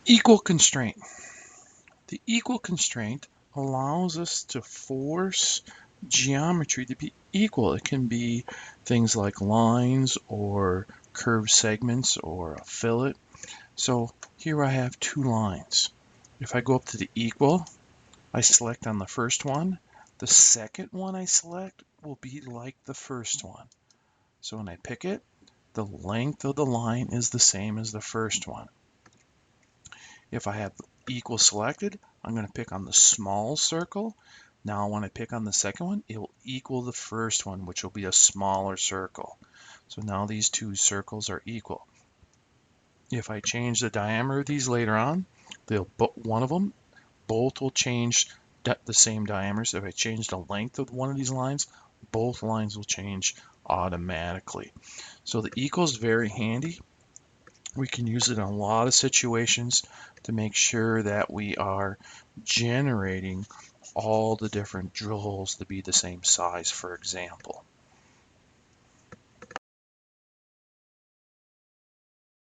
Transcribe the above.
Equal constraint. The equal constraint allows us to force geometry to be equal. It can be things like lines or curved segments or a fillet. So here I have two lines. If I go up to the equal, I select on the first one. The second one I select will be like the first one. So when I pick it, the length of the line is the same as the first one. If I have equal selected, I'm going to pick on the small circle. Now when I pick on the second one, it will equal the first one, which will be a smaller circle. So now these two circles are equal. If I change the diameter of these later on, one of them, both will change the same diameters. If I change the length of one of these lines, both lines will change automatically. So the equal is very handy. We can use it in a lot of situations to make sure that we are generating all the different drill holes to be the same size, for example.